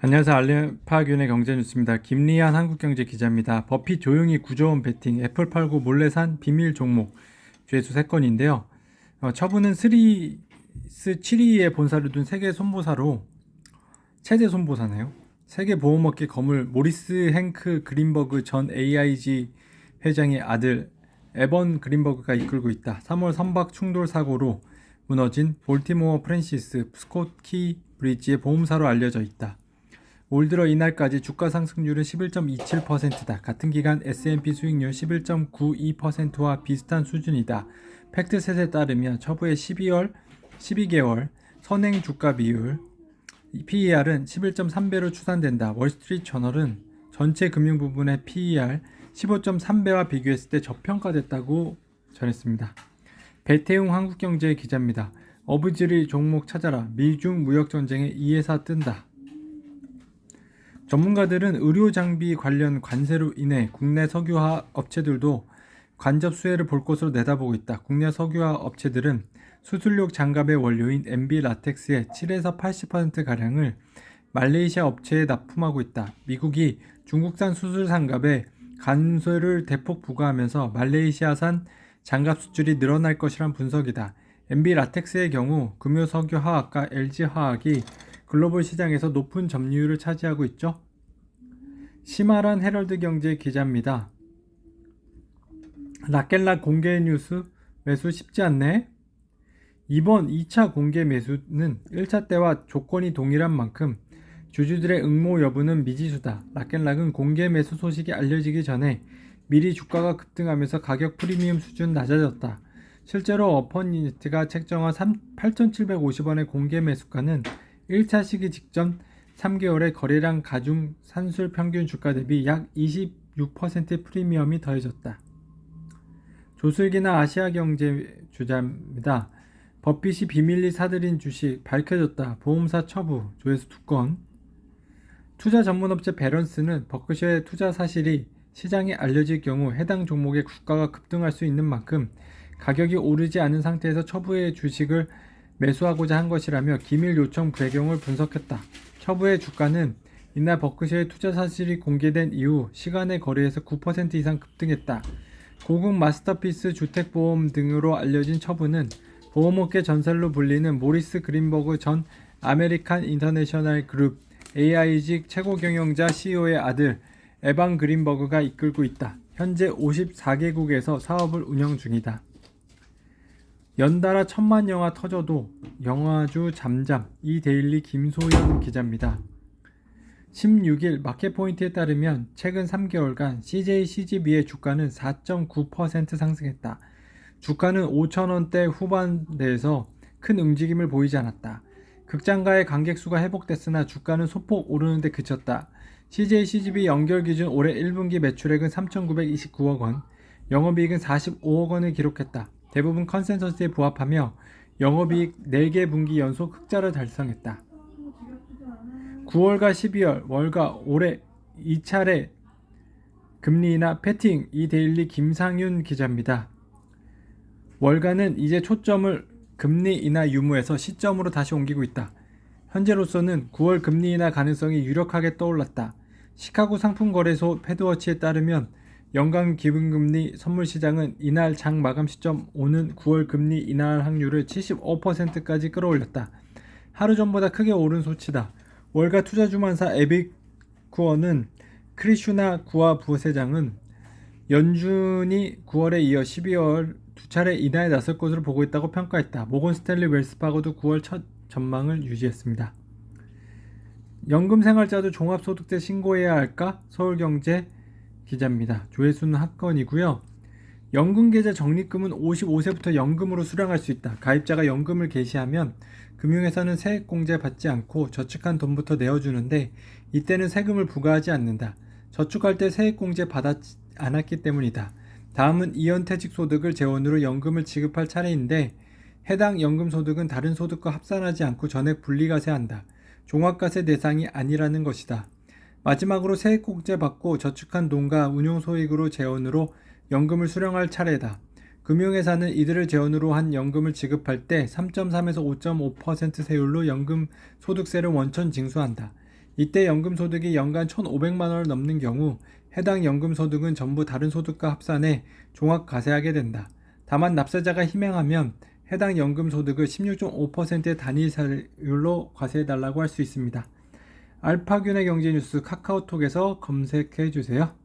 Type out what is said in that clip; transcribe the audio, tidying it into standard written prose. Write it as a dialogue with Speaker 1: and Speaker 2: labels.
Speaker 1: 안녕하세요. 알파균의 경제뉴스입니다. 김리한 한국경제 기자입니다. 버핏 조용히 9조 원 베팅, 애플 팔고 몰래 산 비밀 종목, 죄수 3건인데요. 처분은 스리스 7위에 본사를 둔 세계 손보사로, 최대 손보사네요. 세계 보험업계 거물 모리스 행크 그린버그 전 AIG 회장의 아들 에번 그린버그가 이끌고 있다. 3월 선박 충돌 사고로 무너진 볼티모어 프랜시스 스콧 키 브리지의 보험사로 알려져 있다. 올 들어 이날까지 주가 상승률은 11.27%다. 같은 기간 S&P 수익률 11.92%와 비슷한 수준이다. 팩트셋에 따르면 처부의 12개월 선행 주가 비율 PER은 11.3배로 추산된다. 월스트리트 저널은 전체 금융 부분의 PER 15.3배와 비교했을 때 저평가됐다고 전했습니다. 배태웅 한국경제 기자입니다. 어부지리 종목 찾아라. 미중 무역전쟁에 이 회사 뜬다. 전문가들은 의료 장비 관련 관세로 인해 국내 석유화학 업체들도 관접 수혜를 볼 것으로 내다보고 있다. 국내 석유화학 업체들은 수술용 장갑의 원료인 MB 라텍스의 7에서 80%가량을 말레이시아 업체에 납품하고 있다. 미국이 중국산 수술 장갑에 관세를 대폭 부과하면서 말레이시아산 장갑 수출이 늘어날 것이란 분석이다. MB 라텍스의 경우 금요석유화학과 LG화학이 글로벌 시장에서 높은 점유율을 차지하고 있죠. 심하란 헤럴드 경제 기자입니다. 라켈락 공개 뉴스 매수 쉽지 않네. 이번 2차 공개 매수는 1차 때와 조건이 동일한 만큼 주주들의 응모 여부는 미지수다. 라켈락은 공개 매수 소식이 알려지기 전에 미리 주가가 급등하면서 가격 프리미엄 수준 낮아졌다. 실제로 어퍼니티가 책정한 8,750원의 공개 매수가는 1차 시기 직전 3개월의 거래량 가중 산술 평균 주가 대비 약 26% 프리미엄이 더해졌다. 조슬기나 아시아경제 주자입니다. 버핏이 비밀리 사들인 주식 밝혀졌다. 보험사 처부, 조회수 2건. 투자 전문업체 베런스는 버크셔의 투자 사실이 시장에 알려질 경우 해당 종목의 주가가 급등할 수 있는 만큼 가격이 오르지 않은 상태에서 처부의 주식을 매수하고자 한 것이라며 기밀 요청 배경을 분석했다. 처부의 주가는 이날 버크셔의 투자 사실이 공개된 이후 시간의 거래에서 9% 이상 급등했다. 고급 마스터피스 주택보험 등으로 알려진 처부는 보험업계 전설로 불리는 모리스 그린버그 전 아메리칸 인터내셔널 그룹 AIG 최고 경영자 CEO의 아들 에반 그린버그가 이끌고 있다. 현재 54개국에서 사업을 운영 중이다. 연달아 1000만 영화 터져도 영화주 잠잠. 이데일리 김소연 기자입니다. 16일 마켓포인트에 따르면 최근 3개월간 CJ CGV의 주가는 4.9% 상승했다. 주가는 5,000원대 후반대에서 큰 움직임을 보이지 않았다. 극장가의 관객 수가 회복됐으나 주가는 소폭 오르는데 그쳤다. CJ CGV 연결 기준 올해 1분기 매출액은 3,929억 원, 영업이익은 45억 원을 기록했다. 대부분 컨센서스에 부합하며 영업이익 4개 분기 연속 흑자를 달성했다. 9월과 12월 월가 올해 2차례 금리 인하 패팅. 이데일리 김상윤 기자입니다. 월가는 이제 초점을 금리 인하 유무에서 시점으로 다시 옮기고 있다. 현재로서는 9월 금리 인하 가능성이 유력하게 떠올랐다. 시카고 상품거래소 패드워치에 따르면 연간 기본금리 선물시장은 이날 장 마감 시점 오는 9월 금리 인하 확률을 75%까지 끌어올렸다. 하루 전보다 크게 오른 수치다. 월가 투자주만사 에비쿠어는 크리슈나 구아 부세장은 연준이 9월에 이어 12월 두 차례 인하에 나설 것으로 보고 있다고 평가했다. 모건 스탠리 웰스파고도 9월 첫 전망을 유지했습니다. 연금생활자도 종합소득세 신고해야 할까? 서울경제 기자입니다. 조회수는 한 건이고요. 연금계좌 적립금은 55세부터 연금으로 수령할 수 있다. 가입자가 연금을 개시하면 금융회사는 세액공제 받지 않고 저축한 돈부터 내어주는데 이때는 세금을 부과하지 않는다. 저축할 때 세액공제 받지 않았기 때문이다. 다음은 이연퇴직소득을 재원으로 연금을 지급할 차례인데 해당 연금소득은 다른 소득과 합산하지 않고 전액 분리과세한다. 종합과세 대상이 아니라는 것이다. 마지막으로 세액공제 받고 저축한 돈과 운용소익으로 재원으로 연금을 수령할 차례다. 금융회사는 이들을 재원으로 한 연금을 지급할 때 3.3에서 5.5% 세율로 연금 소득세를 원천 징수한다. 이때 연금소득이 연간 1,500만 원을 넘는 경우 해당 연금소득은 전부 다른 소득과 합산해 종합과세하게 된다. 다만 납세자가 희망하면 해당 연금소득을 16.5%의 단위세율로 과세해달라고 할 수 있습니다. 알파균의 경제뉴스 카카오톡에서 검색해주세요.